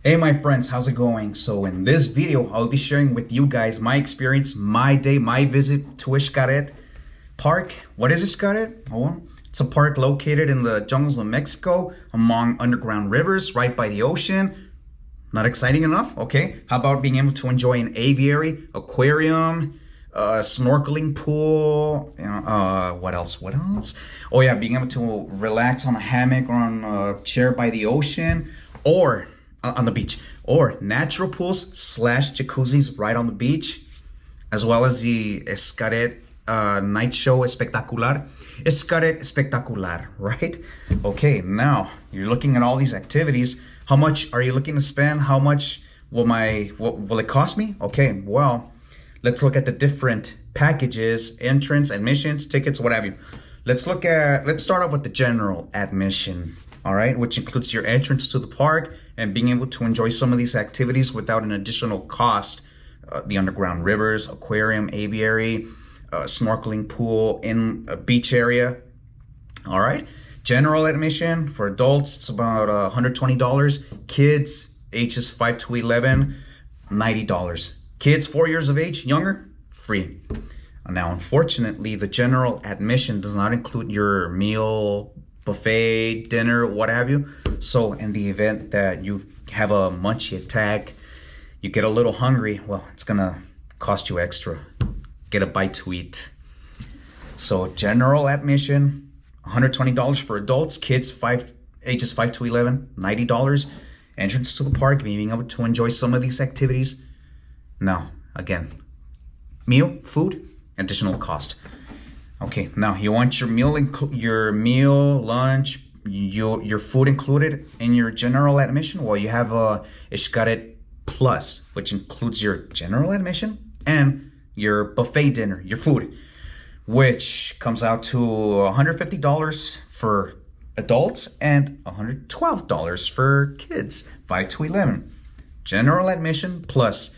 Hey my friends, how's it going? So in this video, I'll be sharing with you guys my experience, my day, my visit to Xcaret Park. What is Xcaret? Oh, well, it's a park located in the jungles of Mexico among underground rivers right by the ocean. Not exciting enough? Okay, how about being able to enjoy an aviary, aquarium, snorkeling pool, what else? Oh yeah, being able to relax on a hammock or on a chair by the ocean, or on the beach, or natural pools / jacuzzis right on the beach, as well as the Xcaret night show espectacular. Xcaret espectacular, right? Okay, now you're looking at all these activities. How much are you looking to spend? How much will it cost me? Okay, well, let's look at the different packages, entrance, admissions, tickets, what have you. Let's start off with the general admission. All right, which includes your entrance to the park and being able to enjoy some of these activities without an additional cost. The underground rivers, aquarium, aviary, snorkeling pool in a beach area. All right, general admission for adults, it's about $120. Kids, ages 5 to 11, $90. Kids 4 years of age, younger, free. Now, unfortunately, the general admission does not include your meal, buffet, dinner, what have you. So in the event that you have a munchie attack, you get a little hungry, well, it's gonna cost you extra. Get a bite to eat. So general admission, $120 for adults, kids ages 5 to 11, $90. Entrance to the park, being able to enjoy some of these activities. Now, again, meal, food, additional cost. Okay, now you want your meal, lunch, your food included in your general admission? Well, you have a Xcaret Plus, which includes your general admission and your buffet dinner, your food, which comes out to $150 for adults and $112 for kids, 5 to 11. General admission plus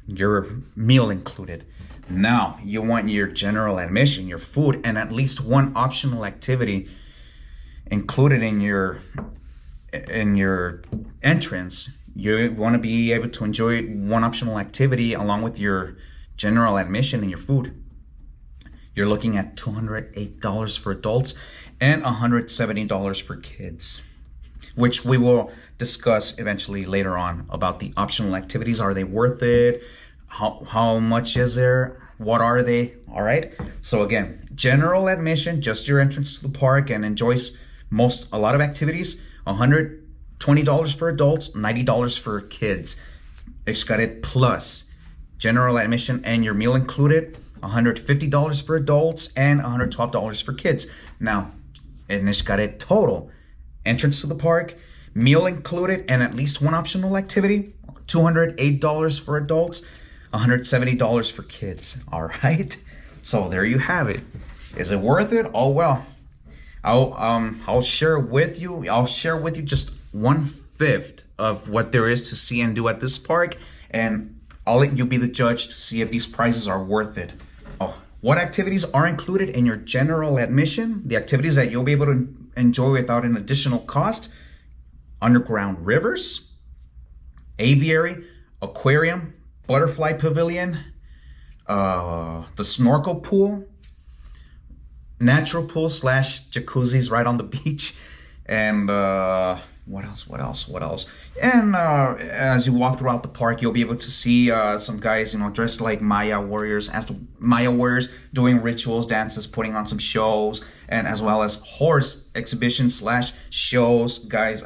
your meal included. Now you want your general admission, your food, and at least one optional activity included in your entrance. You want to be able to enjoy one optional activity along with your general admission and your food. You're looking at $208 for adults and $170 for kids. which we will discuss eventually later on about the optional activities. Are they worth it? How much is there? What are they? All right. So again, general admission, just your entrance to the park, and enjoys a lot of activities. $120 for adults, $90 for kids. Xcaret Plus, general admission and your meal included, $150 for adults and $112 for kids. Now, in Xcaret Total, entrance to the park, meal included, and at least one optional activity, $208 for adults, $170 for kids. All right. So there you have it. Is it worth it? Oh well. I'll share with you. I'll share with you just 1/5 of what there is to see and do at this park, and I'll let you be the judge to see if these prices are worth it. Oh, what activities are included in your general admission? The activities that you'll be able to enjoy without an additional cost: underground rivers, aviary, aquarium, butterfly pavilion, the snorkel pool, natural pool / jacuzzis right on the beach, and what else? And as you walk throughout the park, you'll be able to see some guys, dressed like Maya warriors, doing rituals, dances, putting on some shows, and as well as horse exhibitions / shows. Guys,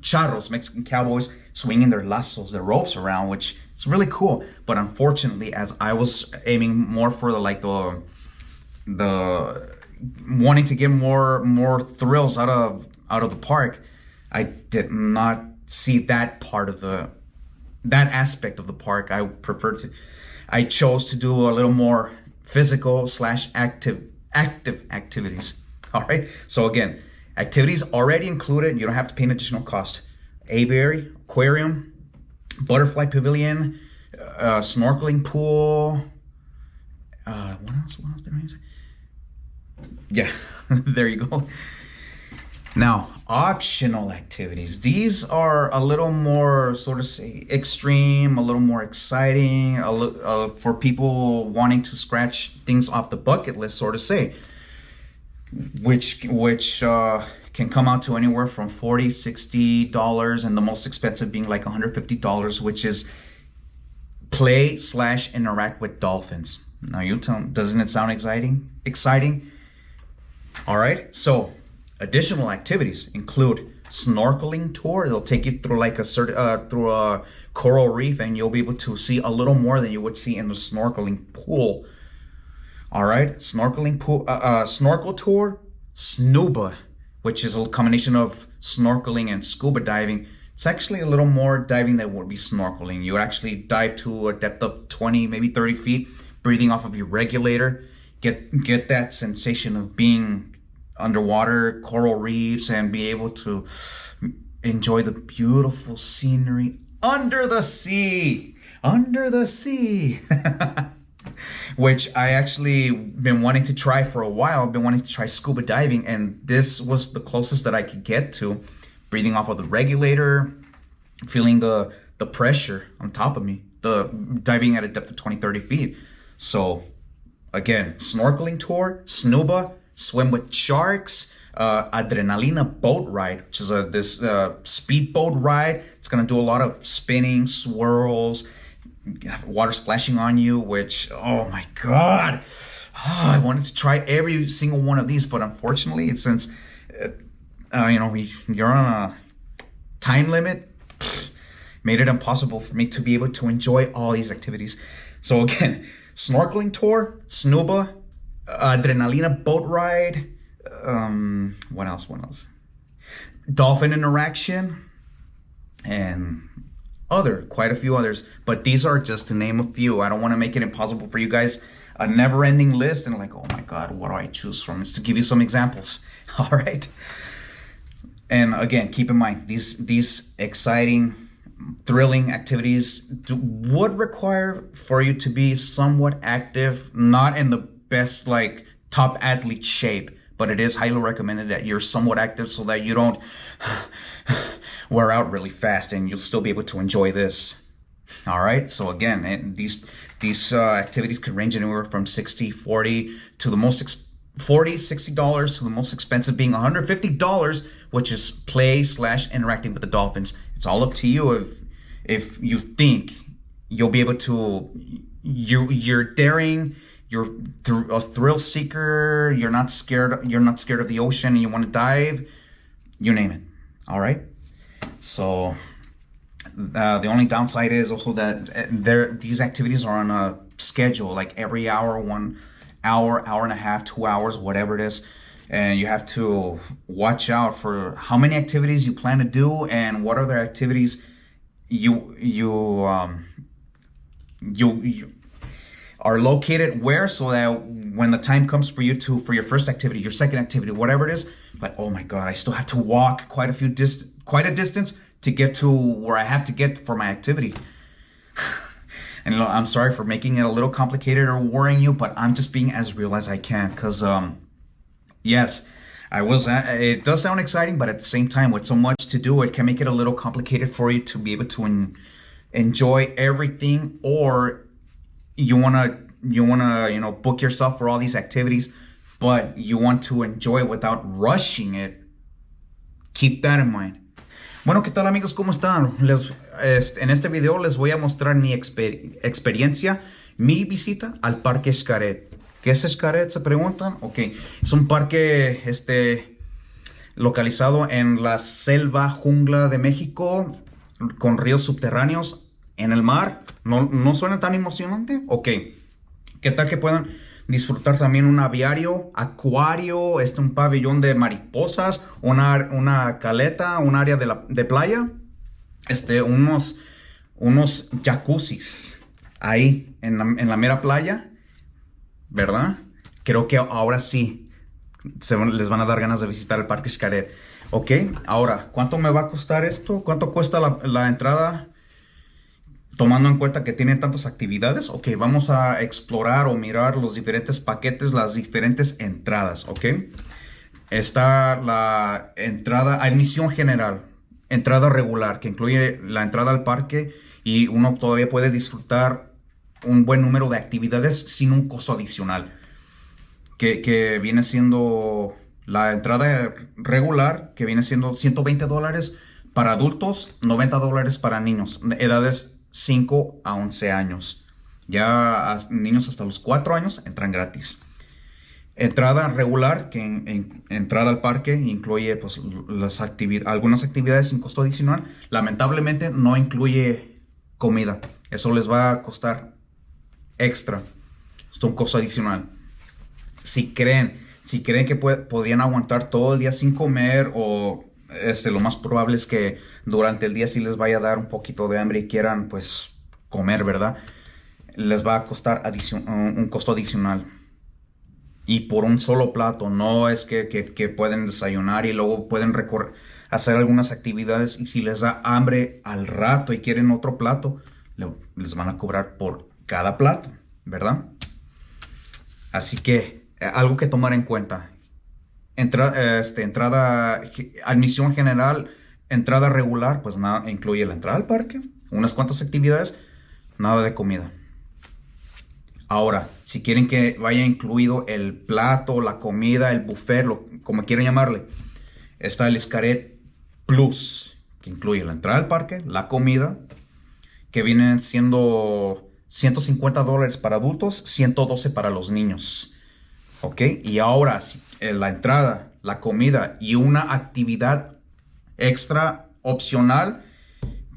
charros, Mexican cowboys, swinging their lazos, their ropes around, which is really cool. But unfortunately, as I was aiming more for the wanting to get more thrills out of the park, I did not see that part of that aspect of the park. I chose to do a little more physical / active activities. All right. So again, activities already included. You don't have to pay an additional cost. Aviary, aquarium, butterfly pavilion, snorkeling pool. What else did I say? Yeah, there you go. Now, optional activities. These are a little more, sort of say, extreme, a little more exciting, for people wanting to scratch things off the bucket list, sort of say, which can come out to anywhere from $40, $60, and the most expensive being like $150, which is play / interact with dolphins. Now you tell me, doesn't it sound exciting? All right, so additional activities include snorkeling tour. They'll take you through through a coral reef, and you'll be able to see a little more than you would see in the snorkeling pool. All right, snorkeling pool, snorkel tour, snuba, which is a combination of snorkeling and scuba diving. It's actually a little more diving than would be snorkeling. You actually dive to a depth of 20, maybe 30 feet, breathing off of your regulator. Get that sensation of being underwater, coral reefs, and be able to enjoy the beautiful scenery under the sea, which I actually been wanting to try for a while. I've been wanting to try scuba diving, and this was the closest that I could get to breathing off of the regulator, feeling the pressure on top of me, the diving at a depth of 20, 30 feet. So again, snorkeling tour, snuba, swim with sharks, adrenalina boat ride, which is this speedboat ride. It's gonna do a lot of spinning, swirls, water splashing on you, which, oh my God, I wanted to try every single one of these, but unfortunately, since you're on a time limit, made it impossible for me to be able to enjoy all these activities. So again, snorkeling tour, snuba, adrenalina boat ride, what else? Dolphin interaction, and quite a few others. But these are just to name a few. I don't want to make it impossible for you guys, a never-ending list, and like, oh my God, what do I choose from? It's to give you some examples. All right. And again, keep in mind, these exciting, thrilling activities would require for you to be somewhat active, not in the best top athlete shape, but it is highly recommended that you're somewhat active so that you don't wear out really fast, and you'll still be able to enjoy this. All right. So again, these activities could range anywhere from $60, $40 to the most $40, $60 to the most expensive being $150, which is play/interacting with the dolphins. It's all up to you if you think you'll be able to. You're daring. You're a thrill seeker. You're not scared. You're not scared of the ocean, and you want to dive. You name it. All right. So the only downside is also that these activities are on a schedule, like every hour, 1 hour, hour and a half, 2 hours, whatever it is. And you have to watch out for how many activities you plan to do and what other activities you are located where, so that when the time comes for you for your first activity, your second activity, whatever it is, like, oh my God, I still have to walk quite a distance to get to where I have to get for my activity. And I'm sorry for making it a little complicated or worrying you, but I'm just being as real as I can, because yes, it does sound exciting, but at the same time, with so much to do, it can make it a little complicated for you to be able to enjoy everything, or you wanna book yourself for all these activities, but you want to enjoy it without rushing it. Keep that in mind. Bueno, ¿qué tal, amigos? ¿Cómo están? En este video les voy a mostrar mi experiencia, mi visita al parque Xcaret. ¿Qué es Xcaret? ¿Se preguntan? Ok, es un parque localizado en la selva jungla de México, con ríos subterráneos en el mar. ¿No suena tan emocionante? Ok, ¿qué tal que puedan disfrutar también un aviario, acuario, un pabellón de mariposas, una caleta, un área de playa, unos jacuzzis ahí en la mera playa, ¿verdad? Creo que ahora sí les van a dar ganas de visitar el parque Xcaret. Ok, ahora, ¿cuánto me va a costar esto? ¿Cuánto cuesta la entrada? Tomando en cuenta que tiene tantas actividades, ok, vamos a explorar o mirar los diferentes paquetes, las diferentes entradas, ok. Está la entrada, admisión general, entrada regular, que incluye la entrada al parque, y uno todavía puede disfrutar un buen número de actividades sin un costo adicional, que viene siendo la entrada regular, que viene siendo $120 para adultos, $90 para niños, edades 5 a 11 años. Ya niños hasta los 4 años entran gratis. Entrada regular, que entrada al parque incluye pues, algunas actividades sin costo adicional. Lamentablemente no incluye comida. Eso les va a costar extra. Es un costo adicional. Si creen que podrían aguantar todo el día sin comer, o lo más probable es que durante el día sí les vaya a dar un poquito de hambre y quieran pues comer, ¿verdad? Les va a costar un costo adicional. Y por un solo plato, no es que pueden desayunar y luego pueden hacer algunas actividades, y si les da hambre al rato y quieren otro plato, les van a cobrar por cada plato, ¿verdad? Así que algo que tomar en cuenta. Entrada, admisión general, entrada regular, pues nada, incluye la entrada al parque, unas cuantas actividades, nada de comida. Ahora, si quieren que vaya incluido el plato, la comida, el buffet, como quieran llamarle, está el Xcaret Plus, que incluye la entrada al parque, la comida, que vienen siendo $150 para adultos, $112 para los niños. Ok, y ahora la entrada, la comida y una actividad extra opcional,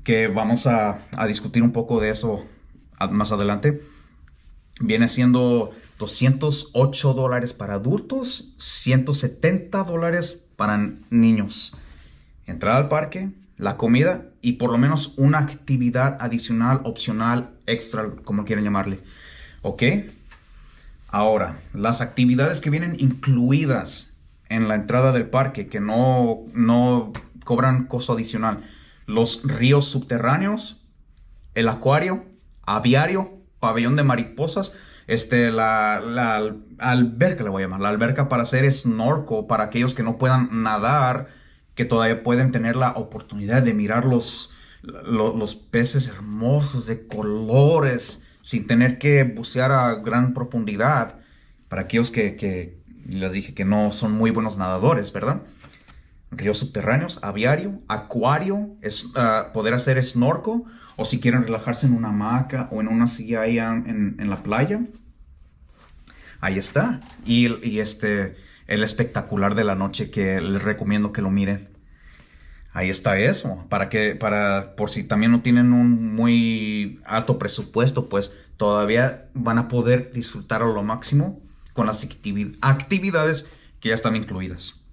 que vamos a discutir un poco de eso más adelante, viene siendo $208 para adultos, $170 para niños. Entrada al parque, la comida y por lo menos una actividad adicional, opcional, extra, como quieran llamarle. Ok. Ahora, las actividades que vienen incluidas en la entrada del parque, que no cobran costo adicional: los ríos subterráneos, el acuario, aviario, pabellón de mariposas, la alberca, le voy a llamar, la alberca para hacer snorkel, para aquellos que no puedan nadar, que todavía pueden tener la oportunidad de mirar los peces hermosos de colores, sin tener que bucear a gran profundidad. Para aquellos que les dije que no son muy buenos nadadores, ¿verdad? Ríos subterráneos, aviario, acuario, poder hacer snorkel, o si quieren relajarse en una hamaca o en una silla ahí en la playa. Ahí está. El espectacular de la noche que les recomiendo que lo miren. Ahí está eso. Por si también no tienen un muy alto presupuesto, pues todavía van a poder disfrutar a lo máximo con las actividades que ya están incluidas.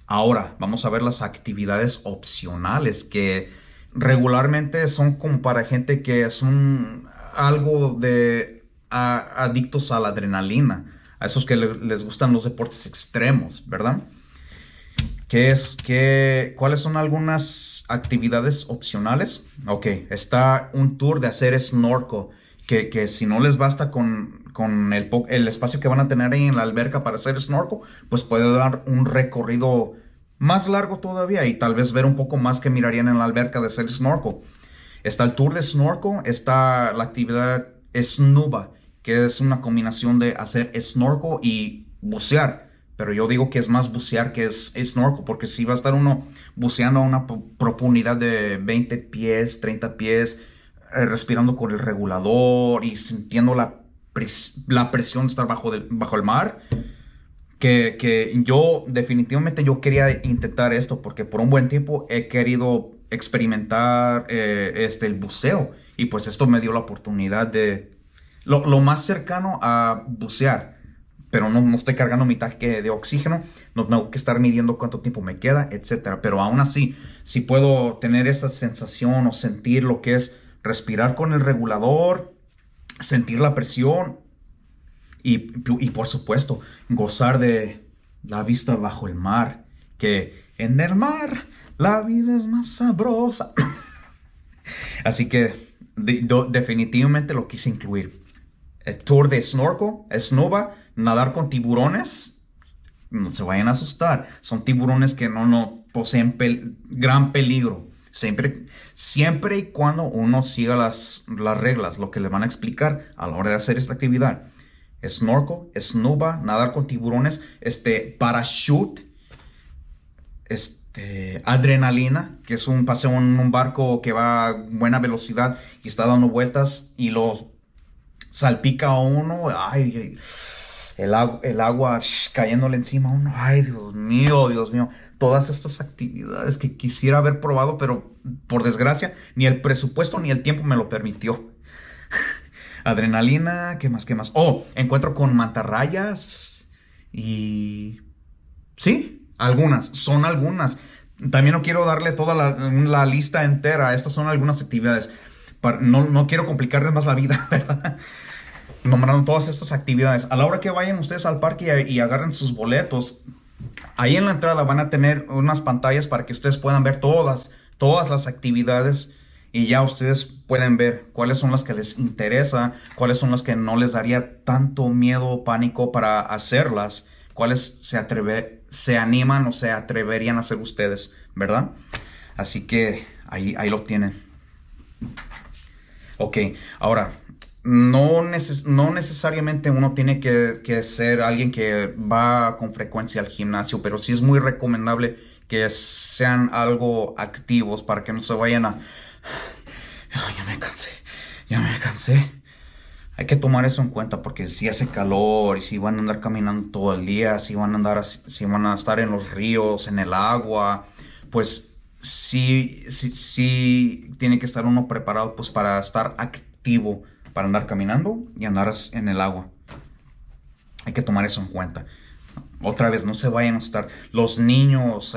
Ahora, vamos a ver las actividades opcionales que regularmente son como para gente que son algo de adictos a la adrenalina, a esos que les gustan los deportes extremos, ¿verdad? ¿Cuáles son algunas actividades opcionales? Ok, está un tour de hacer snorkel, que si no les basta con el espacio que van a tener ahí en la alberca para hacer snorkel, pues puede dar un recorrido más largo todavía y tal vez ver un poco más que mirarían en la alberca de hacer snorkel. Está el tour de snorkel, está la actividad snuba, que es una combinación de hacer snorkel y bucear. Pero yo digo que es más bucear que es snorkel, porque si va a estar uno buceando a una profundidad de 20 pies, 30 pies, respirando con el regulador y sintiendo la presión de estar bajo el mar, que yo definitivamente yo quería intentar esto, porque por un buen tiempo he querido experimentar el buceo, y pues esto me dio la oportunidad de lo más cercano a bucear. Pero no estoy cargando mi tanque de oxígeno, no tengo que estar midiendo cuánto tiempo me queda, etcétera. Pero aún así, si puedo tener esa sensación o sentir lo que es respirar con el regulador, sentir la presión y por supuesto, gozar de la vista bajo el mar, que en el mar la vida es más sabrosa. Así que definitivamente lo quise incluir. El tour de snorkel, snuba, nadar con tiburones. No se vayan a asustar. Son tiburones que no poseen gran peligro. Siempre y cuando uno siga las reglas, lo que le van a explicar a la hora de hacer esta actividad. Snorkel, snuba, nadar con tiburones, parachute, adrenalina, que es un paseo en un barco que va a buena velocidad y está dando vueltas y lo salpica a uno, ay, el agua cayéndole encima a uno, ay, Dios mío, todas estas actividades que quisiera haber probado, pero por desgracia, ni el presupuesto ni el tiempo me lo permitió. Adrenalina, ¿qué más? Oh, encuentro con mantarrayas y... sí, son algunas. También no quiero darle toda la lista entera, estas son algunas actividades. No quiero complicarles más la vida, ¿verdad? Nombrando todas estas actividades. A la hora que vayan ustedes al parque y agarren sus boletos, ahí en la entrada van a tener unas pantallas para que ustedes puedan ver todas las actividades y ya ustedes pueden ver cuáles son las que les interesa, cuáles son las que no les daría tanto miedo o pánico para hacerlas, cuáles se animan o se atreverían a hacer ustedes, ¿verdad? Así que ahí lo tienen. Ok, ahora, no necesariamente uno tiene que ser alguien que va con frecuencia al gimnasio, pero sí es muy recomendable que sean algo activos para que no se vayan a... Oh, ya me cansé. Hay que tomar eso en cuenta porque si hace calor y si van a andar caminando todo el día, si van a estar en los ríos, en el agua, pues... Sí, tiene que estar uno preparado pues para estar activo, para andar caminando y andar en el agua. Hay que tomar eso en cuenta. Otra vez, no se vayan a estar los niños,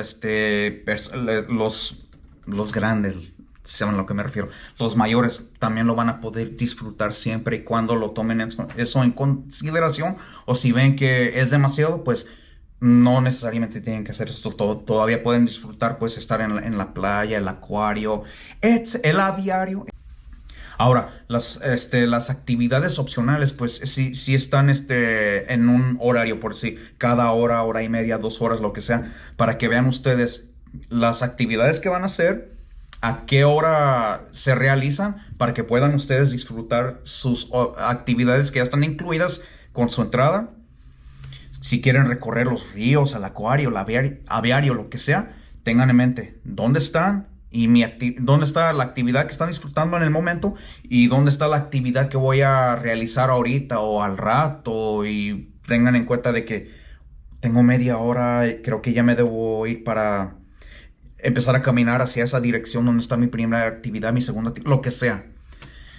los grandes, saben a lo que me refiero. Los mayores también lo van a poder disfrutar siempre y cuando lo tomen eso en consideración. O si ven que es demasiado, pues no necesariamente tienen que hacer esto todo. Todavía pueden disfrutar, pues, estar en la playa, el acuario, el aviario. Ahora, las actividades opcionales, pues, sí están en un horario, por si cada hora y media, 2 horas, lo que sea, para que vean ustedes las actividades que van a hacer, a qué hora se realizan, para que puedan ustedes disfrutar sus actividades que ya están incluidas con su entrada, Si quieren recorrer los ríos, el acuario, el aviario, lo que sea, tengan en mente dónde están y dónde está la actividad que están disfrutando en el momento y dónde está la actividad que voy a realizar ahorita o al rato. Y tengan en cuenta de que tengo media hora, creo que ya me debo ir para empezar a caminar hacia esa dirección donde está mi primera actividad, mi segunda, lo que sea.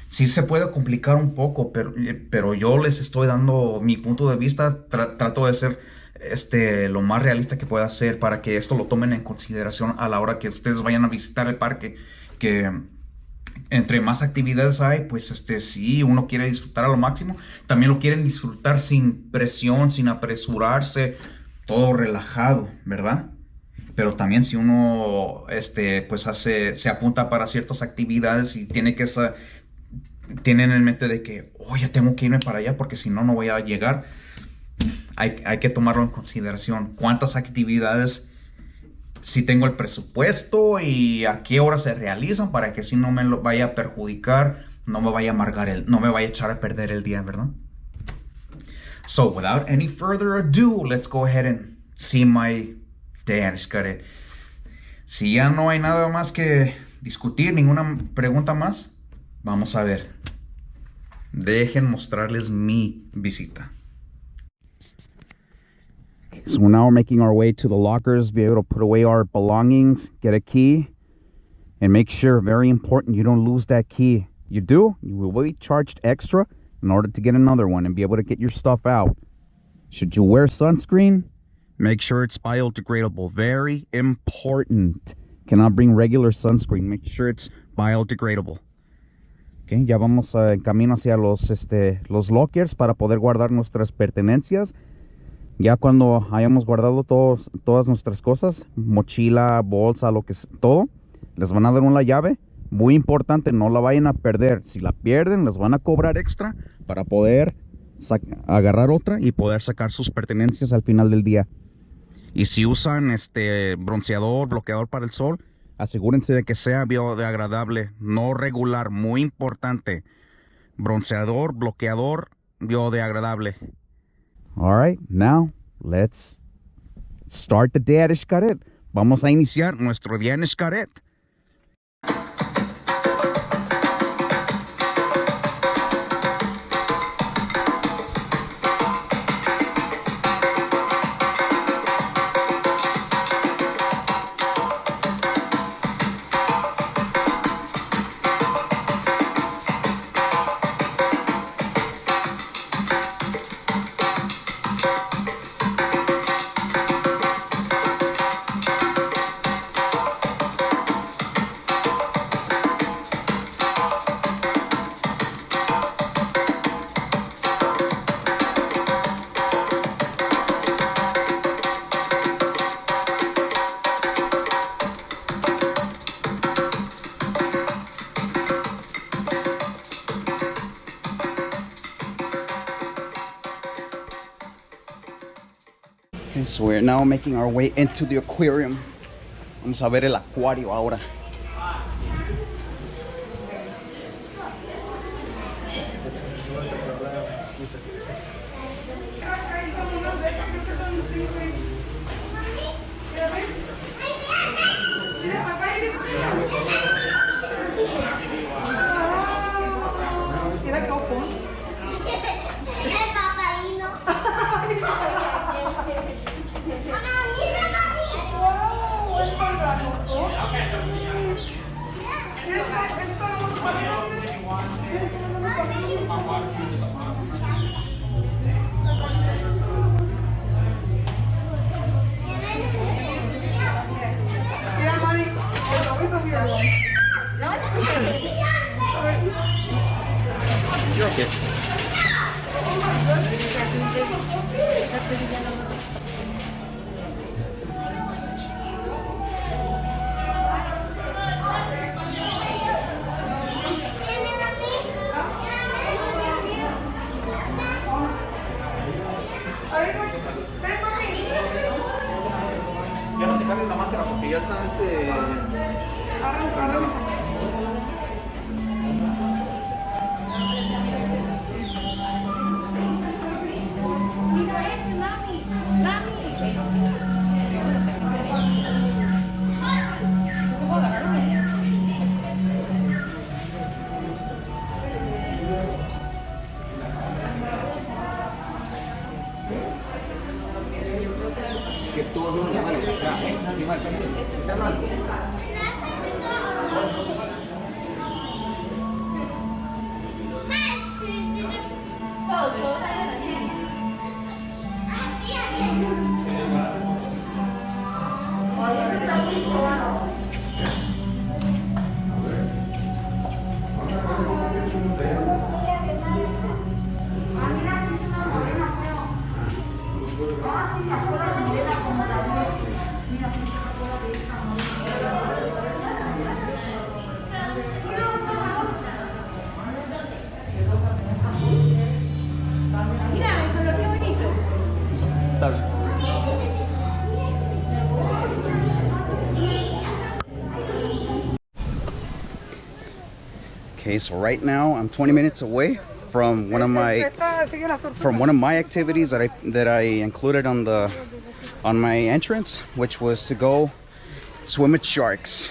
Sí se puede complicar un poco, pero yo les estoy dando mi punto de vista. Trato de ser lo más realista que pueda ser para que esto lo tomen en consideración a la hora que ustedes vayan a visitar el parque. Que entre más actividades hay, pues sí, uno quiere disfrutar a lo máximo. También lo quieren disfrutar sin presión, sin apresurarse, todo relajado, ¿verdad? Pero también si uno pues se apunta para ciertas actividades y tienen en mente de que, ya tengo que irme para allá porque si no, no voy a llegar. Hay que tomarlo en consideración. ¿Cuántas actividades, si tengo el presupuesto y a qué hora se realizan para que si no me lo vaya a perjudicar, no me vaya a no me vaya a echar a perder el día, ¿verdad? So, without any further ado, let's go ahead and see my day at Xcaret. Si ya no hay nada más que discutir, ninguna pregunta más, vamos a ver. Dejen mostrarles mi visita. So now we're making our way to the lockers, be able to put away our belongings, get a key, and make sure, very important, you don't lose that key. You do, you will be charged extra in order to get another one and be able to get your stuff out. Should you wear sunscreen, make sure it's biodegradable. Very important. Cannot bring regular sunscreen. Make sure it's biodegradable. Okay, ya vamos en camino hacia los lockers para poder guardar nuestras pertenencias. Ya cuando hayamos guardado todas nuestras cosas, mochila, bolsa, todo, les van a dar una llave. Muy importante, no la vayan a perder. Si la pierden, les van a cobrar extra para poder agarrar otra y poder sacar sus pertenencias al final del día. Y si usan bronceador, bloqueador para el sol, asegúrense de que sea biodegradable, no regular. Muy importante. Bronceador, bloqueador, biodegradable. All right, now let's start the day at Xcaret. Vamos a iniciar nuestro día en Xcaret. Okay, so we're now making our way into the aquarium. Vamos a ver el acuario ahora. You're okay. Ya no te cambies la máscara porque ya está Okay, so right now I'm 20 minutes away from one of my activities that I included on my entrance, which was to go swim with sharks.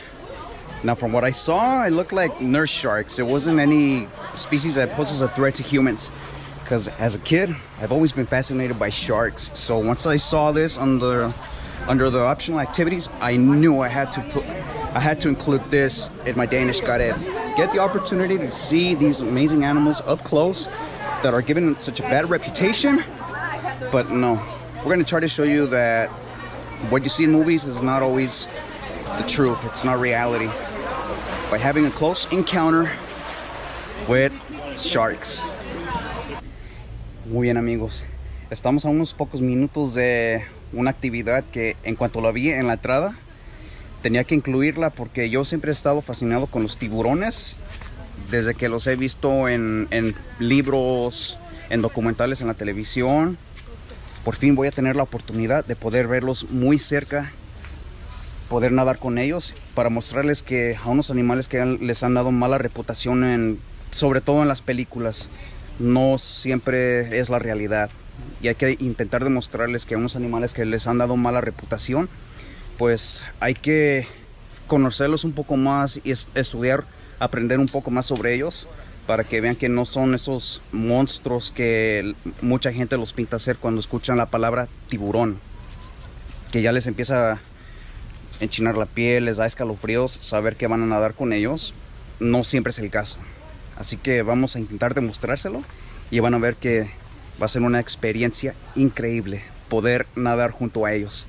Now, from what I saw, it looked like nurse sharks. It wasn't any species that poses a threat to humans. Because as a kid, I've always been fascinated by sharks. So once I saw this under the optional activities, I knew I had to include this in my Danish Xcaret. Get the opportunity to see these amazing animals up close that are given such a bad reputation. But no, we're going to try to show you that what you see in movies is not always the truth. It's not reality. By having a close encounter with sharks. Muy bien, amigos, estamos a unos pocos minutos de una actividad que en cuanto la vi en la entrada tenía que incluirla, porque yo siempre he estado fascinado con los tiburones desde que los he visto en libros, en documentales, en la televisión. Por fin voy a tener la oportunidad de poder verlos muy cerca, poder nadar con ellos, para mostrarles que a unos animales que les han dado mala reputación, sobre todo en las películas, no siempre es la realidad. Y hay que intentar demostrarles que a unos animales que les han dado mala reputación, pues hay que conocerlos un poco más y estudiar, aprender un poco más sobre ellos, para que vean que no son esos monstruos que mucha gente los pinta ser cuando escuchan la palabra tiburón, que ya les empieza a enchinar la piel, les da escalofríos saber que van a nadar con ellos. No siempre es el caso. Así que vamos a intentar demostrárselo y van a ver que va a ser una experiencia increíble poder nadar junto a ellos.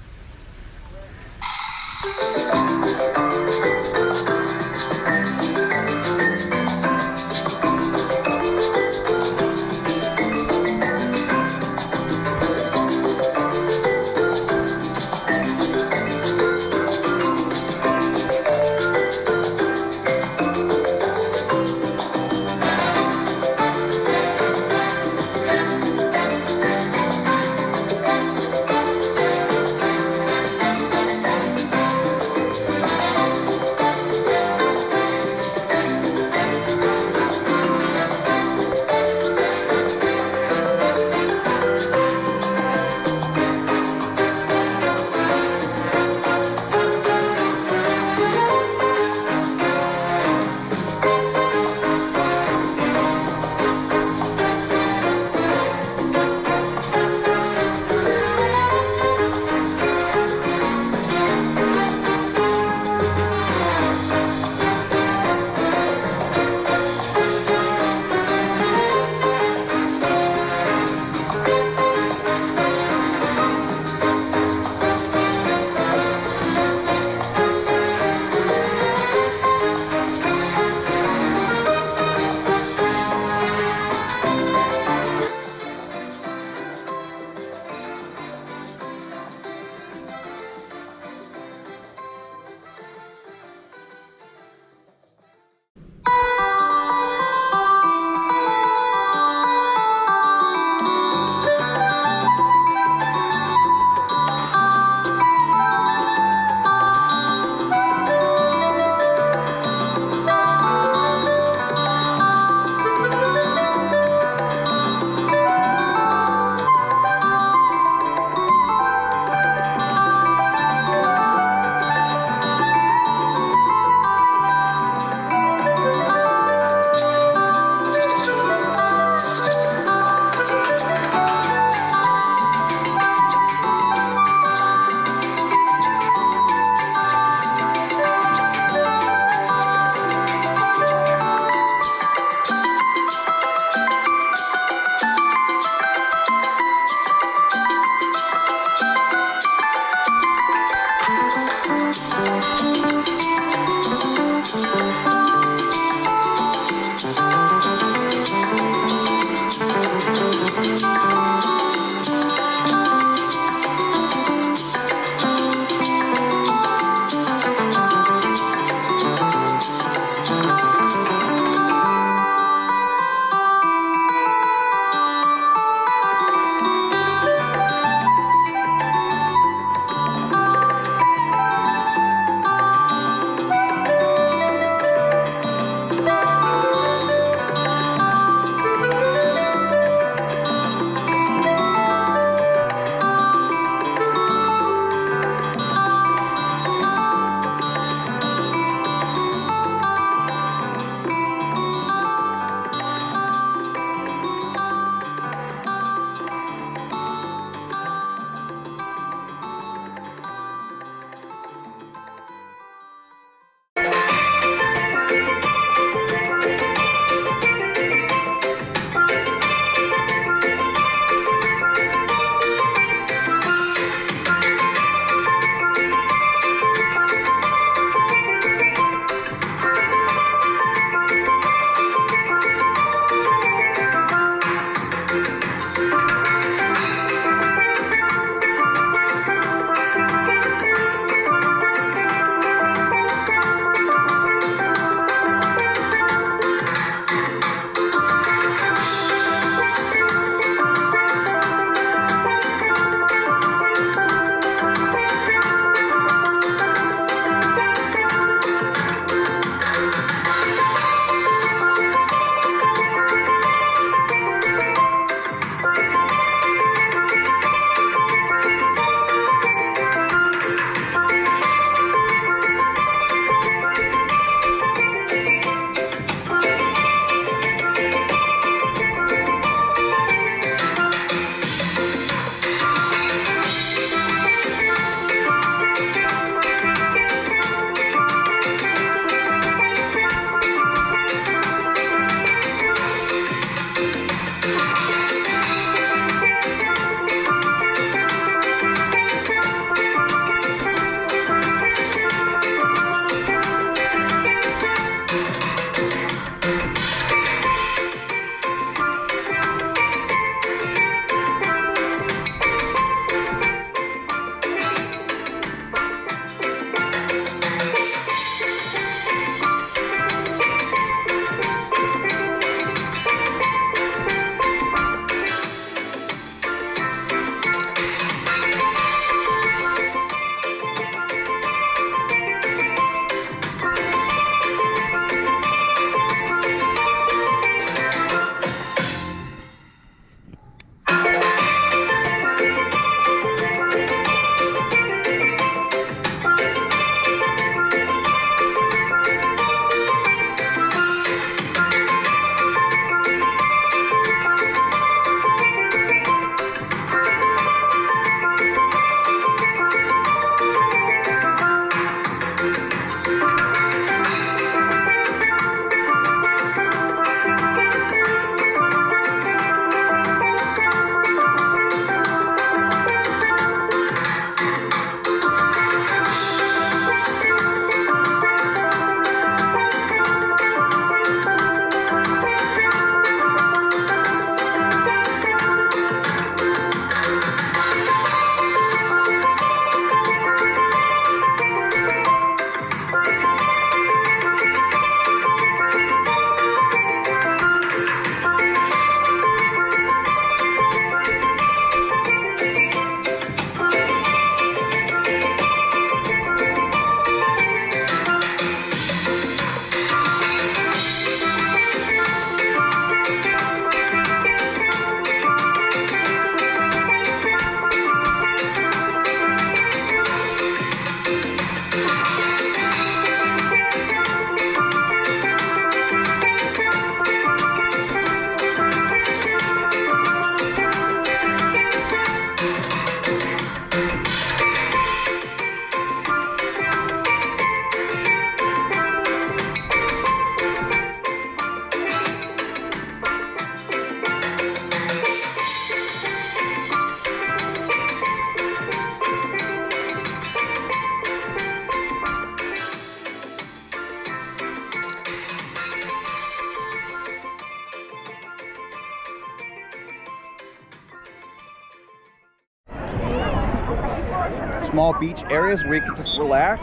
small beach areas where you can just relax,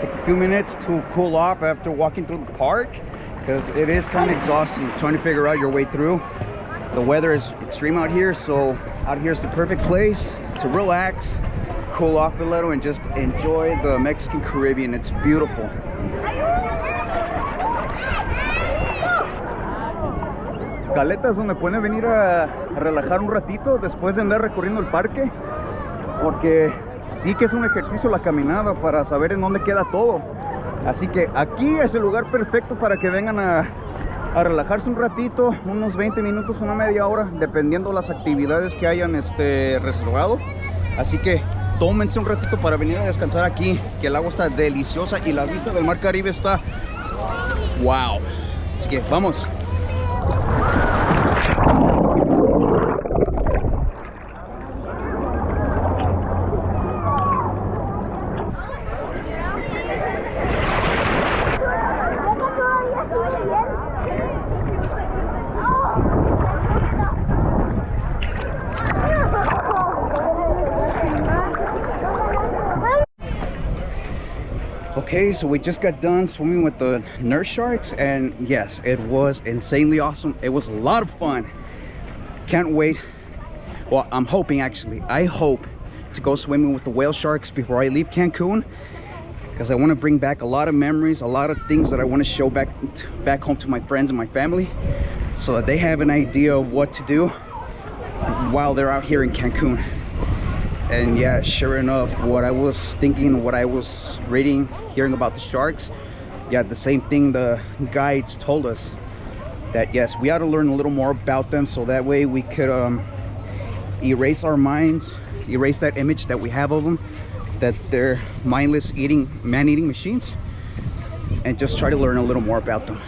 take a few minutes to cool off after walking through the park, because it is kind of exhausting trying to figure out your way through. The weather is extreme out here, so out here is the perfect place to relax, cool off a little, and just enjoy the Mexican Caribbean. It's beautiful. Caletas donde pueden venir a relajar un ratito después de andar recorriendo el parque, porque sí que es un ejercicio la caminada para saber en dónde queda todo. Así que aquí es el lugar perfecto para que vengan a relajarse un ratito, unos 20 minutos, una media hora, dependiendo las actividades que hayan reservado. Así que tómense un ratito para venir a descansar aquí, que el agua está deliciosa y la vista del mar Caribe está wow. Así que vamos. Okay, so we just got done swimming with the nurse sharks, and yes, it was insanely awesome. It was a lot of fun. Can't wait. Well, I'm hoping, actually, I hope to go swimming with the whale sharks before I leave Cancun, because I want to bring back a lot of memories, a lot of things that I want to show back home to my friends and my family, so that they have an idea of what to do while they're out here in Cancun. And yeah, sure enough, what I was thinking, what I was reading, hearing about the sharks, yeah, the same thing the guides told us, that yes, we ought to learn a little more about them, so that way we could erase our minds, erase that image that we have of them, that they're mindless man-eating machines, and just try to learn a little more about them.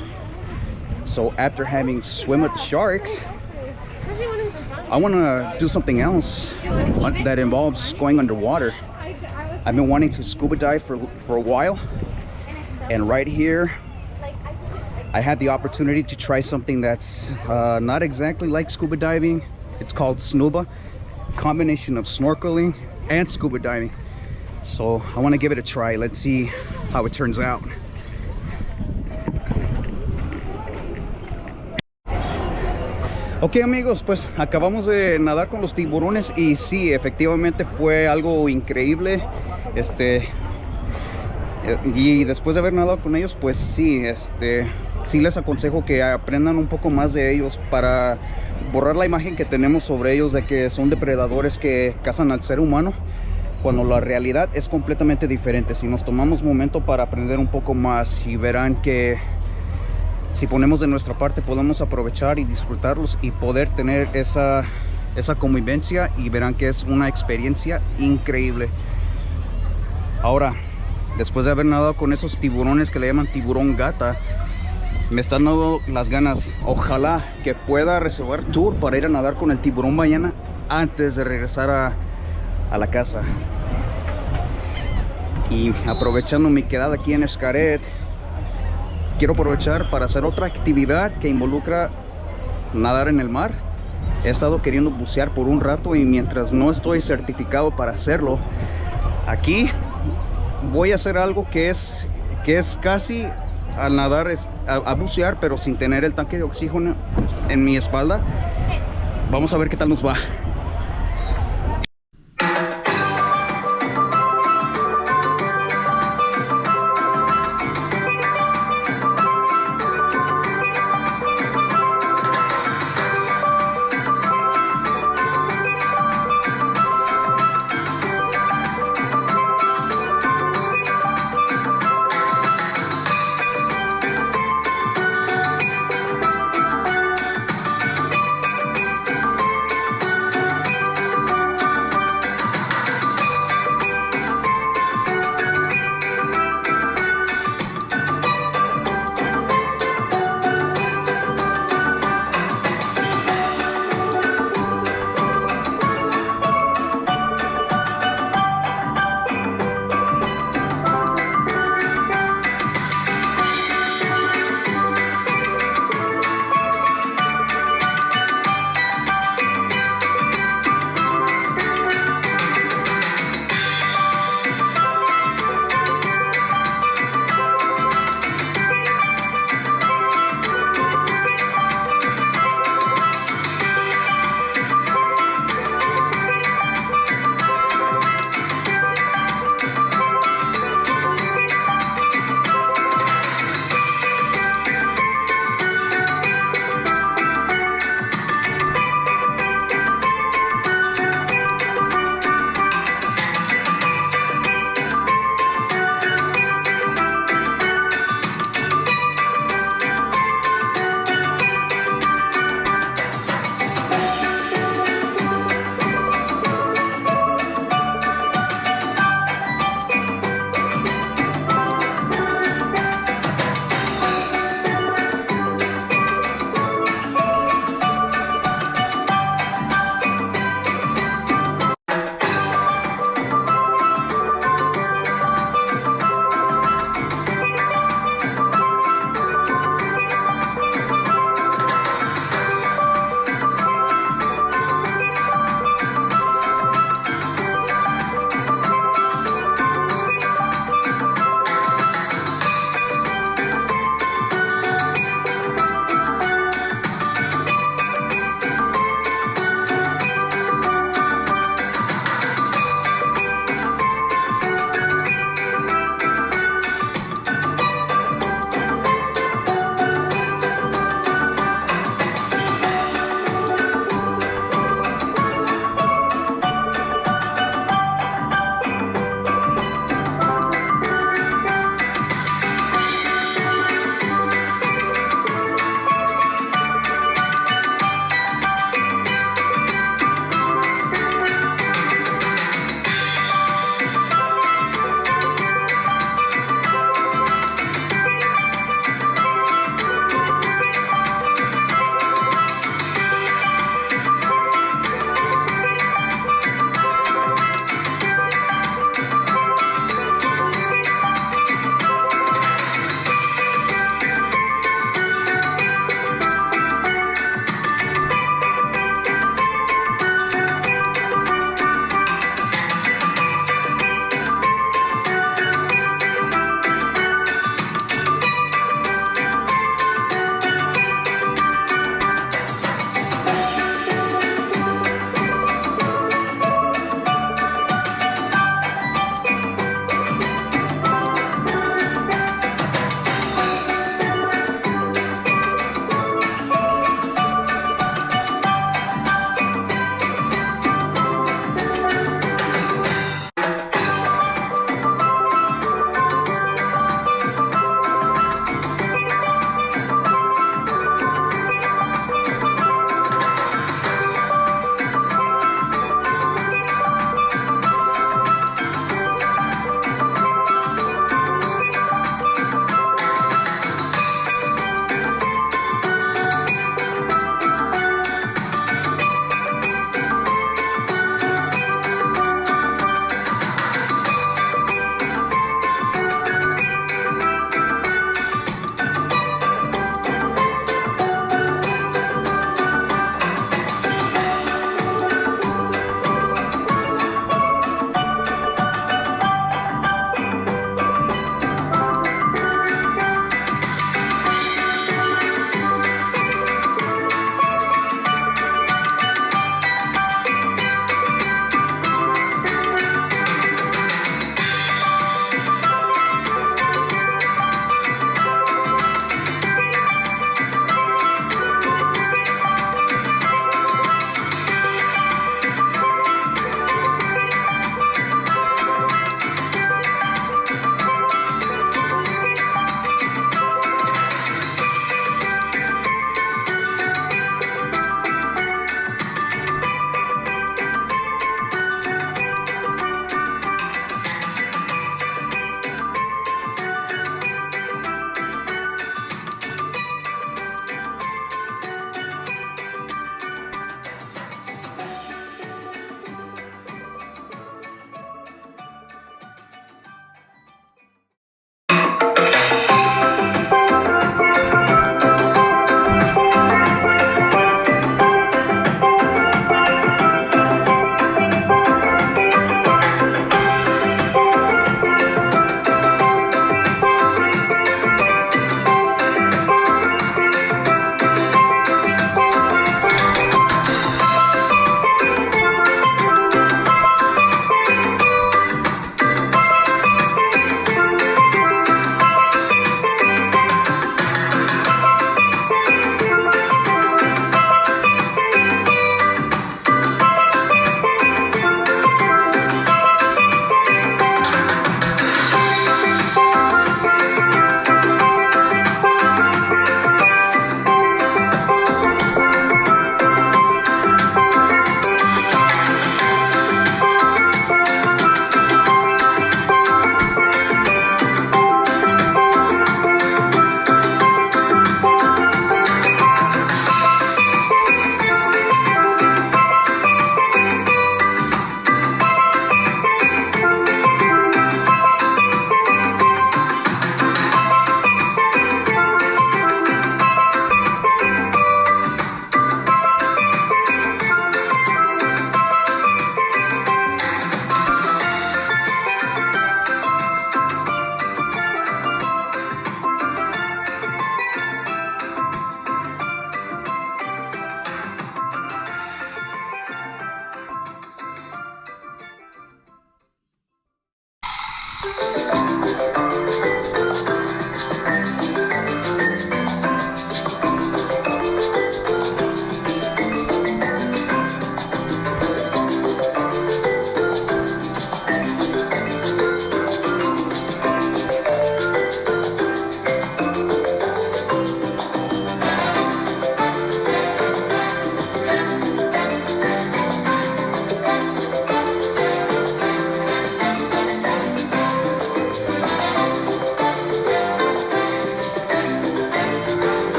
So after having swim with the sharks, I want to do something else that involves going underwater. I've been wanting to scuba dive for a while, and right here I had the opportunity to try something that's not exactly like scuba diving. It's called snuba, combination of snorkeling and scuba diving. So I want to give it a try. Let's see how it turns out. Ok, amigos, pues acabamos de nadar con los tiburones y sí, efectivamente fue algo increíble. Y después de haber nadado con ellos, pues sí, sí les aconsejo que aprendan un poco más de ellos para borrar la imagen que tenemos sobre ellos de que son depredadores que cazan al ser humano, cuando la realidad es completamente diferente. Si nos tomamos momento para aprender un poco más, y verán que si ponemos de nuestra parte podemos aprovechar y disfrutarlos y poder tener esa convivencia, y verán que es una experiencia increíble. Ahora, después de haber nadado con esos tiburones que le llaman tiburón gata, me están dando las ganas. Ojalá que pueda reservar tour para ir a nadar con el tiburón ballena antes de regresar a la casa. Y aprovechando mi quedada aquí en Xcaret, quiero aprovechar para hacer otra actividad que involucra nadar en el mar. He estado queriendo bucear por un rato, y mientras no estoy certificado para hacerlo, aquí voy a hacer algo que es casi al nadar, a bucear, pero sin tener el tanque de oxígeno en mi espalda. Vamos a ver qué tal nos va.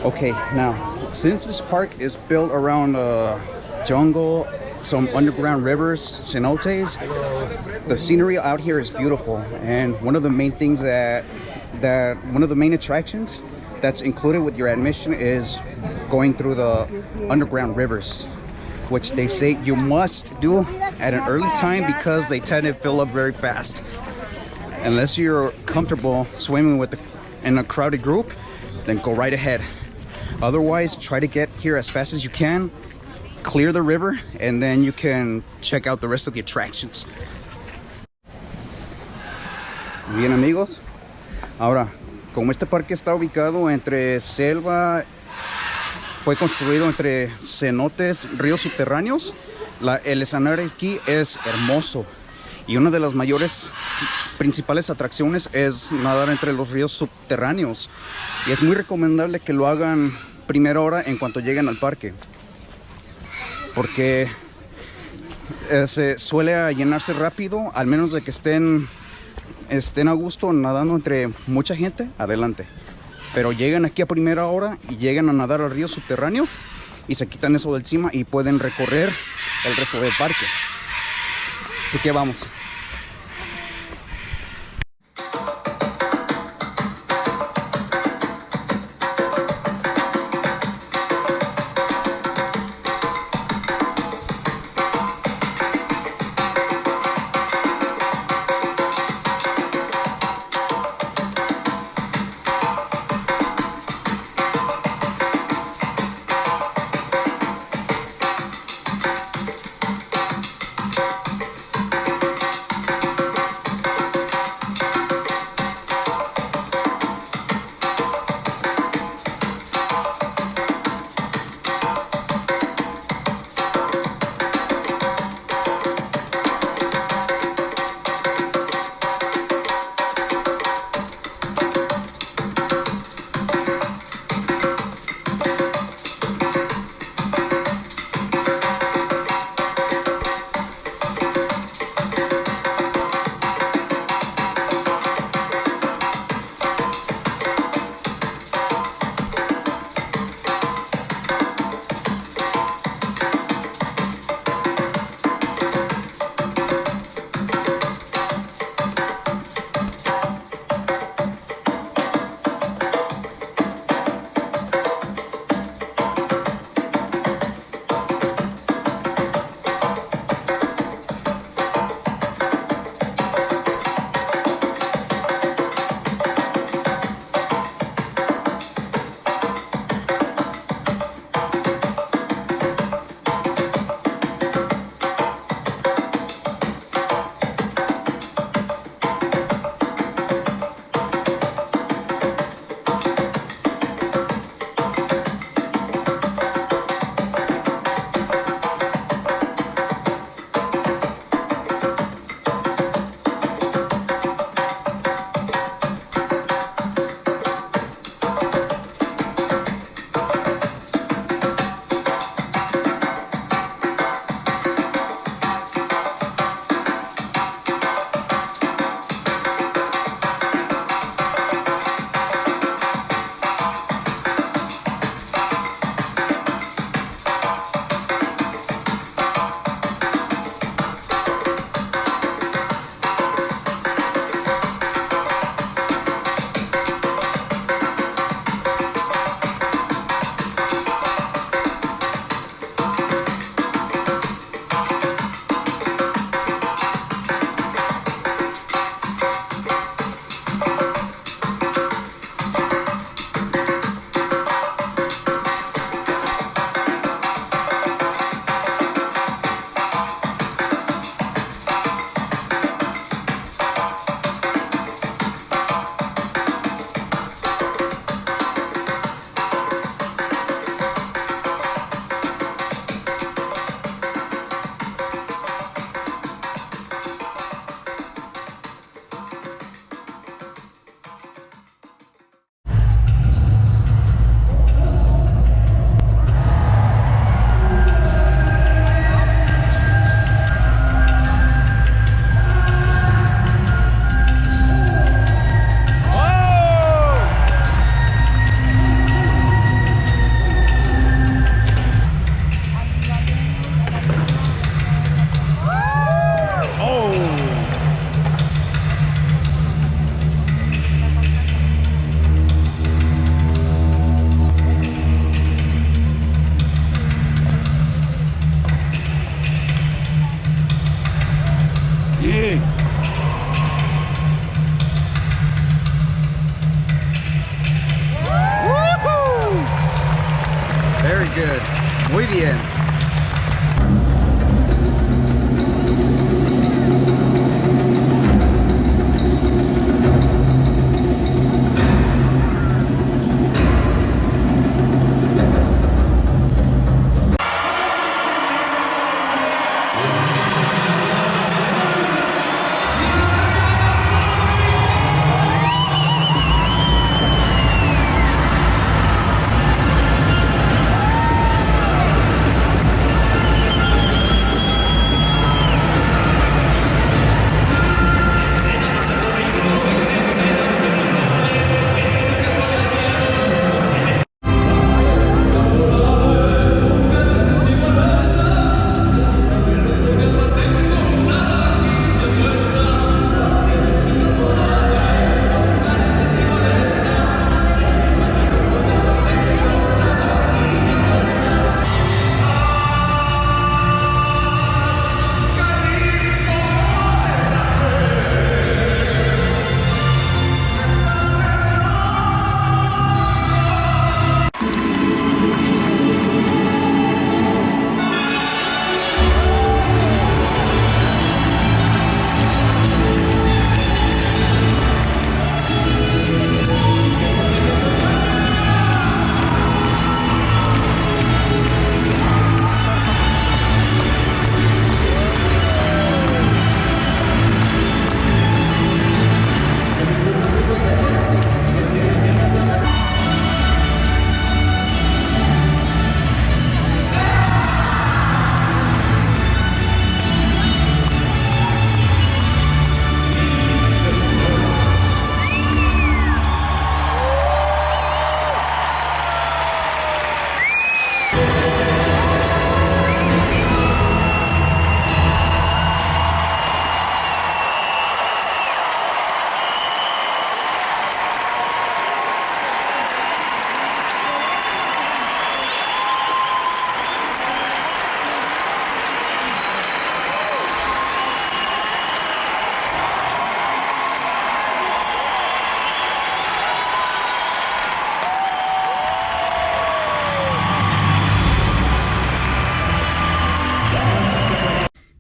Okay, now, since this park is built around jungle, some underground rivers, cenotes, the scenery out here is beautiful. And one of the main things one of the main attractions that's included with your admission is going through the underground rivers, which they say you must do at an early time because they tend to fill up very fast. Unless you're comfortable swimming in a crowded group, then go right ahead. Otherwise, try to get here as fast as you can, clear the river, and then you can check out the rest of the attractions. Bien, amigos. Ahora, como este parque está ubicado entre selva, fue construido entre cenotes, ríos subterráneos, el escenario aquí es hermoso. Y una de las principales atracciones es nadar entre los ríos subterráneos. Y es muy recomendable que lo hagan primera hora en cuanto lleguen al parque, porque se suele llenarse rápido, al menos de que estén a gusto nadando entre mucha gente, adelante. Pero llegan aquí a primera hora y llegan a nadar al río subterráneo y se quitan eso de encima y pueden recorrer el resto del parque. Así que vamos. good. Muy bien.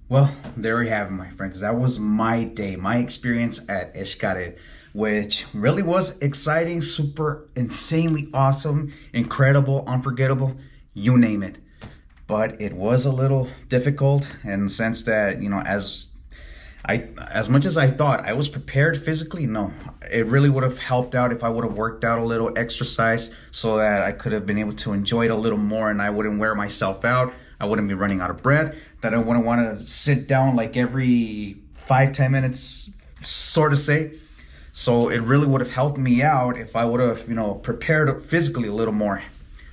Well, there you have it, my friends. That was my day, my experience at Xcaret, which really was exciting, super insanely awesome, incredible, unforgettable, you name it. But it was a little difficult in the sense that, as much as I thought I was prepared physically, no. It really would have helped out if I would have worked out a little, exercise, so that I could have been able to enjoy it a little more and I wouldn't wear myself out. I wouldn't be running out of breath, that I wouldn't want to sit down like every 5-10 minutes, sort of say. So it really would have helped me out if I would have, prepared physically a little more.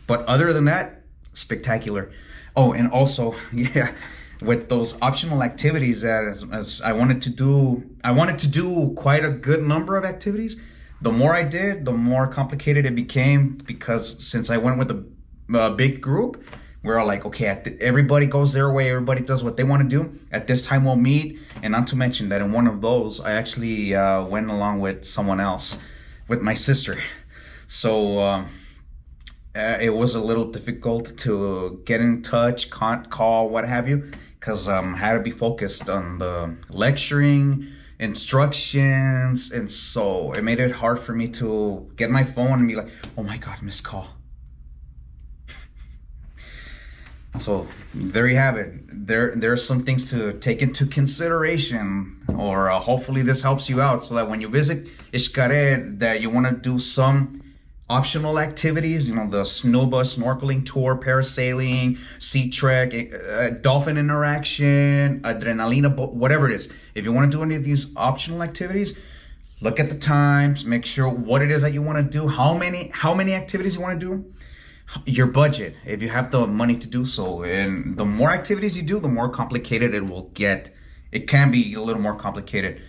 But other than that, spectacular. Oh, and also, yeah, with those optional activities that as I wanted to do quite a good number of activities. The more I did, the more complicated it became, because since I went with a big group, we're all like, okay, everybody goes their way, everybody does what they want to do. At this time we'll meet. And not to mention that in one of those, I actually went along with someone else, with my sister. So it was a little difficult to get in touch, call, what have you, because I had to be focused on the lecturing, instructions, and so it made it hard for me to get my phone and be like, oh my God, missed call. So there you have it. There are some things to take into consideration, or hopefully this helps you out, so that when you visit Xcaret, that you want to do some optional activities, the snuba, snorkeling tour, parasailing, sea trek, dolphin interaction, adrenalina, whatever it is. If you want to do any of these optional activities, look at the times, make sure what it is that you want to do, how many activities you want to do, your budget, if you have the money to do so. And the more activities you do, the more complicated it will get. It can be a little more complicated,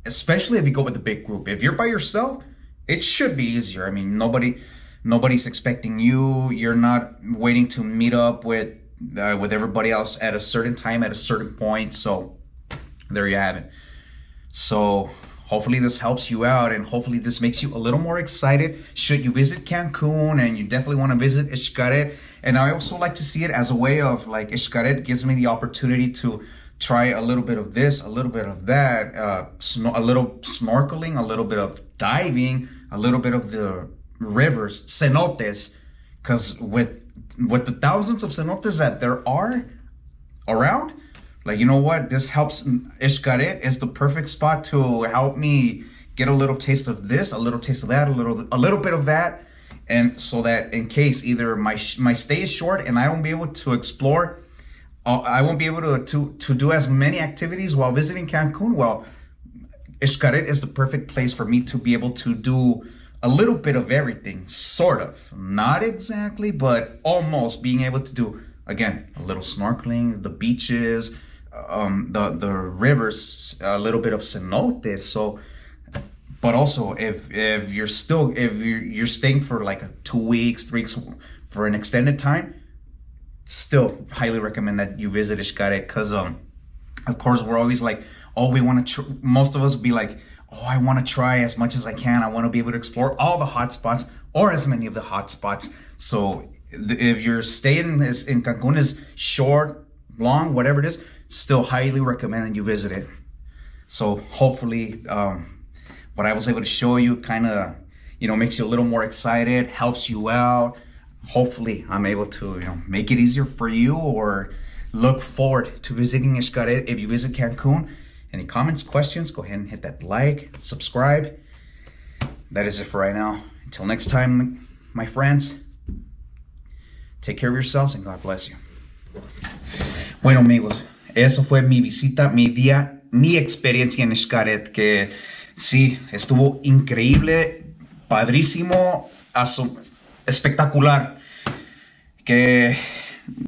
especially if you go with a big group. If you're by yourself, it should be easier. I mean, nobody's expecting you. You're not waiting to meet up with everybody else at a certain time, at a certain point. So there you have it. So hopefully this helps you out, and hopefully this makes you a little more excited should you visit Cancun and you definitely want to visit Xcaret. And I also like to see it as a way of like, Xcaret gives me the opportunity to try a little bit of this, a little bit of that, a little snorkeling, a little bit of diving, a little bit of the rivers, cenotes, because with the thousands of cenotes that there are around, like, you know what, this helps. Xcaret is the perfect spot to help me get a little taste of this, a little taste of that, a little bit of that, and so that in case either my stay is short and I won't be able to explore, I won't be able to do as many activities while visiting Cancun. Well, Xcaret is the perfect place for me to be able to do a little bit of everything, sort of, not exactly, but almost being able to do, again, a little snorkeling, the beaches, the rivers, a little bit of cenotes. So, but also if you're staying for like 2 weeks, 3 weeks, for an extended time, still highly recommend that you visit Xcaret, because of course we're always like, oh, we want to most of us be like, oh, I want to try as much as I can, I want to be able to explore all the hot spots, or as many of the hot spots. So if your stay in Cancun is short, long, whatever it is, still highly recommend that you visit it. So hopefully what I was able to show you kind of, makes you a little more excited, helps you out. Hopefully I'm able to, make it easier for you, or look forward to visiting Xcaret if you visit Cancun. Any comments, questions, go ahead and hit that like, subscribe. That is it for right now. Until next time, my friends, take care of yourselves and God bless you. Bueno, amigos, eso fue mi visita, mi día, mi experiencia en Xcaret, que sí, estuvo increíble, padrísimo, espectacular. Que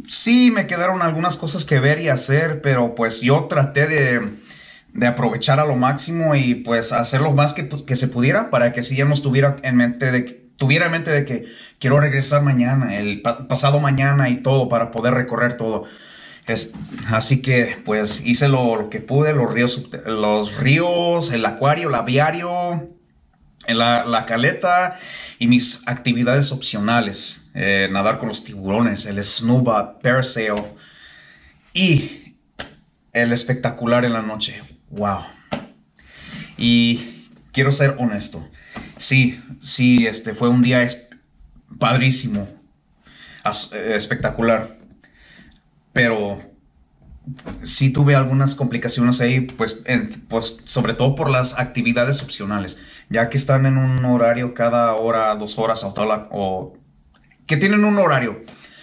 sí, me quedaron algunas cosas que ver y hacer, pero pues yo traté de aprovechar a lo máximo y pues hacer lo más que se pudiera, para que si ya no tuviera en mente de que quiero regresar mañana, el pasado mañana y todo, para poder recorrer todo. Así que pues hice lo que pude, los ríos, el acuario, el aviario, la caleta y mis actividades opcionales. Nadar con los tiburones, el snuba, parasail y el espectacular en la noche. Wow. Y quiero ser honesto. Sí, fue un día padrísimo, espectacular. Pero sí tuve algunas complicaciones ahí, pues sobre todo por las actividades opcionales, ya que están en un horario cada hora, 2 horas o que tienen un horario.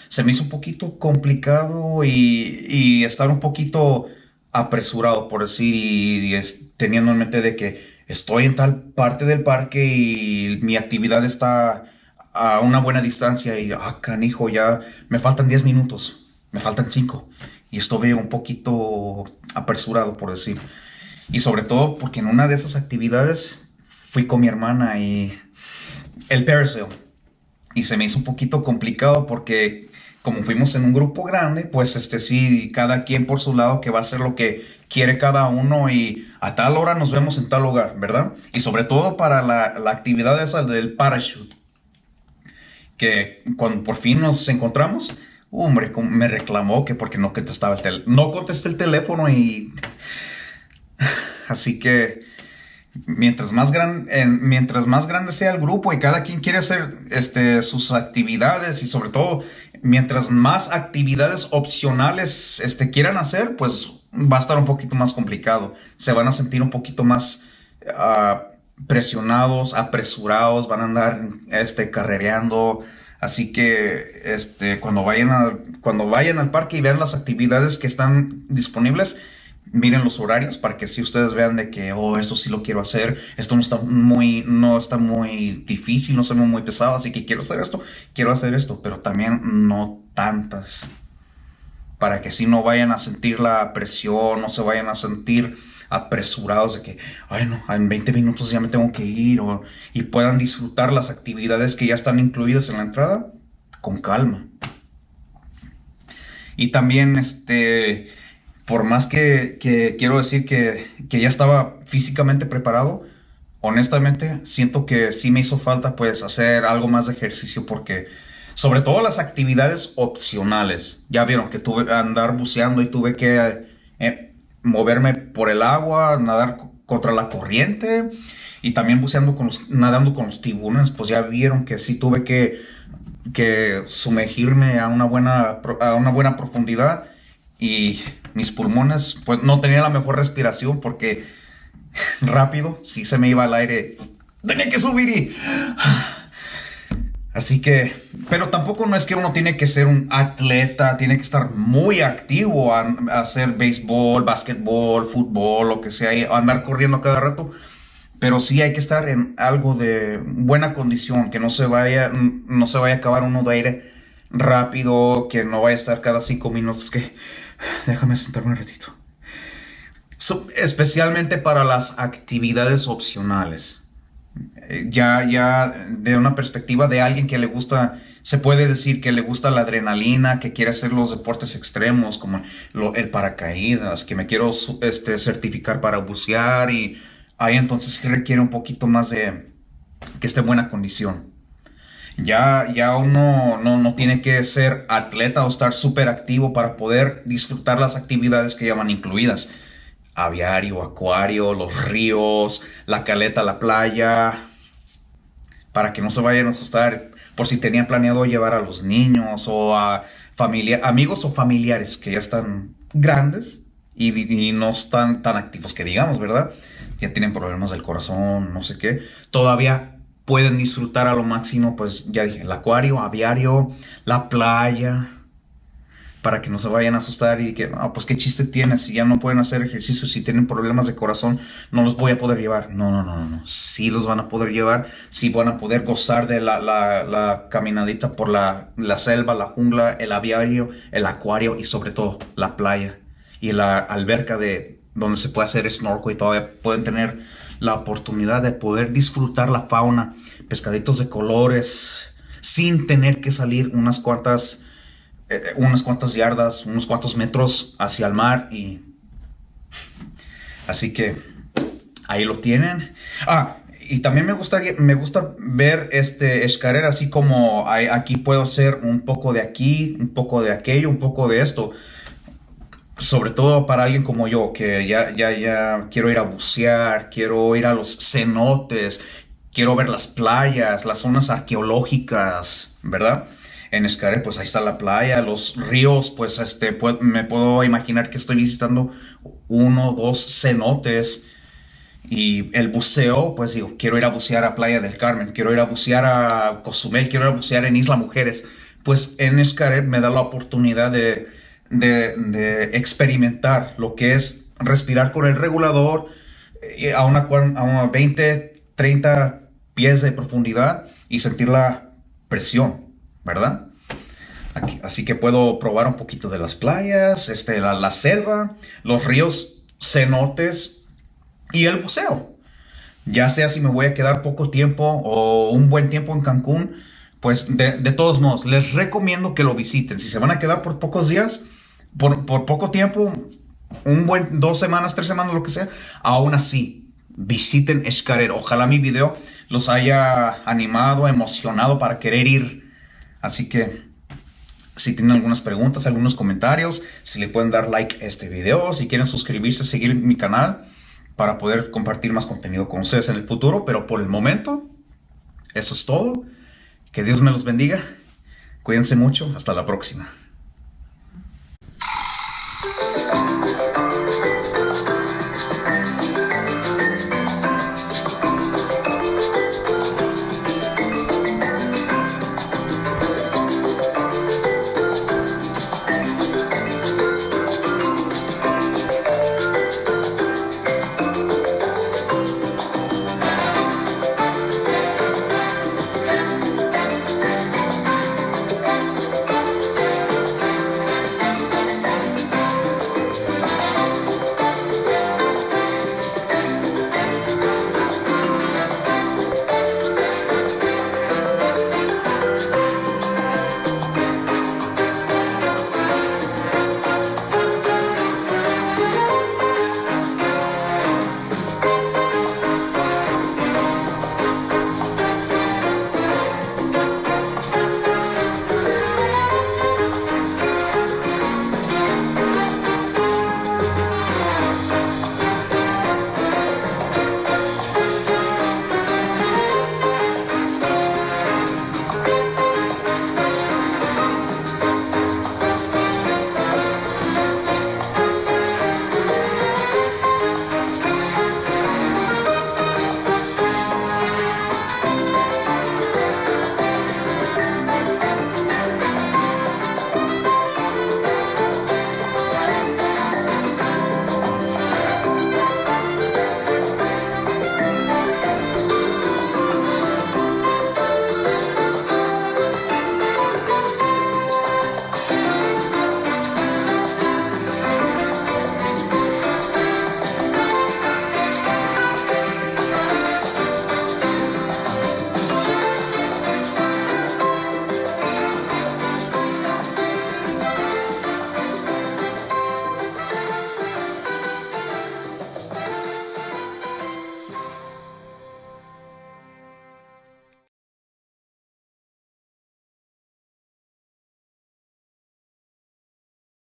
Se me hizo un poquito complicado y estar un poquito apresurado, por decir, y teniendo en mente de que estoy en tal parte del parque y mi actividad está a una buena distancia y, canijo, ya me faltan 10 minutos, me faltan 5, y estuve un poquito apresurado, por decir. Y sobre todo porque en una de esas actividades fui con mi hermana y el parasail. Y se me hizo un poquito complicado porque como fuimos en un grupo grande, pues sí, cada quien por su lado, que va a hacer lo que quiere cada uno, y a tal hora nos vemos en tal lugar, ¿verdad? Y sobre todo para la actividad esa del parachute, que cuando por fin nos encontramos, hombre, me reclamó que porque no contestaba no contesté el teléfono, y así que mientras más grande sea el grupo y cada quien quiere hacer sus actividades, y sobre todo mientras más actividades opcionales quieran hacer, pues va a estar un poquito más complicado. Se van a sentir un poquito más presionados, apresurados, van a andar carrereando. Así que cuando vayan al parque y vean las actividades que están disponibles, miren los horarios, para que así ustedes vean de que, esto sí lo quiero hacer, esto no está muy difícil, no está muy pesado, así que quiero hacer esto, pero también no tantas, para que así no vayan a sentir la presión, no se vayan a sentir apresurados de que, no, en 20 minutos ya me tengo que ir, y puedan disfrutar las actividades que ya están incluidas en la entrada con calma. Y también por más que quiero decir que ya estaba físicamente preparado, honestamente siento que sí me hizo falta pues hacer algo más de ejercicio porque sobre todo las actividades opcionales, ya vieron que tuve que andar buceando y tuve que moverme por el agua, nadar contra la corriente y también buceando nadando con los tiburones, pues ya vieron que sí tuve que sumergirme a una buena profundidad y mis pulmones pues no tenía la mejor respiración porque rápido sí se me iba al aire, tenía que subir y así que, pero tampoco no es que uno tiene que ser un atleta, tiene que estar muy activo a hacer béisbol, básquetbol, fútbol, lo que sea, y andar corriendo cada rato. Pero sí hay que estar en algo de buena condición, que no se vaya a acabar uno de aire rápido, que no vaya a estar cada 5 minutos que déjame sentarme un ratito. Especialmente para las actividades opcionales. Ya de una perspectiva de alguien que le gusta, se puede decir que le gusta la adrenalina, que quiere hacer los deportes extremos como el paracaídas, que me quiero certificar para bucear y ahí entonces sí requiere un poquito más de que esté en buena condición. Ya uno no tiene que ser atleta o estar súper activo para poder disfrutar las actividades que ya van incluidas. Aviario, acuario, los ríos, la caleta, la playa, para que no se vayan a asustar por si tenían planeado llevar a los niños o a amigos o familiares que ya están grandes y no están tan activos que digamos, ¿verdad? Ya tienen problemas del corazón, no sé qué. Todavía pueden disfrutar a lo máximo, pues ya dije, el acuario, aviario, la playa, para que no se vayan a asustar y que, no, pues qué chiste tiene, si ya no pueden hacer ejercicio, si tienen problemas de corazón, no los voy a poder llevar. No, sí los van a poder llevar, sí van a poder gozar de la caminadita por la selva, la jungla, el aviario, el acuario y sobre todo la playa y la alberca de donde se puede hacer snorkel y todavía pueden tener la oportunidad de poder disfrutar la fauna, pescaditos de colores, sin tener que salir unas cuantas yardas, unos cuantos metros hacia el mar y así que ahí lo tienen. Y también me gusta ver Xcaret así como aquí puedo hacer un poco de aquí, un poco de aquello, un poco de esto. Sobre todo para alguien como yo, que ya quiero ir a bucear, quiero ir a los cenotes, quiero ver las playas, las zonas arqueológicas, ¿verdad? En Xcaret, pues ahí está la playa, los ríos, pues me puedo imaginar que estoy visitando uno, dos cenotes. Y el buceo, pues digo, quiero ir a bucear a Playa del Carmen, quiero ir a bucear a Cozumel, quiero ir a bucear en Isla Mujeres. Pues en Xcaret me da la oportunidad de experimentar lo que es respirar con el regulador a una 20, 30 pies de profundidad y sentir la presión, ¿verdad? Así que puedo probar un poquito de las playas, la selva, los ríos, cenotes y el buceo. Ya sea si me voy a quedar poco tiempo o un buen tiempo en Cancún, pues de todos modos, les recomiendo que lo visiten. Si se van a quedar por pocos días, por poco tiempo, 2 semanas, 3 semanas, lo que sea, aún así, visiten Xcaret. Ojalá mi video los haya animado, emocionado para querer ir. Así que si tienen algunas preguntas, algunos comentarios, si le pueden dar like a este video, si quieren suscribirse, seguir mi canal para poder compartir más contenido con ustedes en el futuro. Pero por el momento, eso es todo. Que Dios me los bendiga. Cuídense mucho. Hasta la próxima.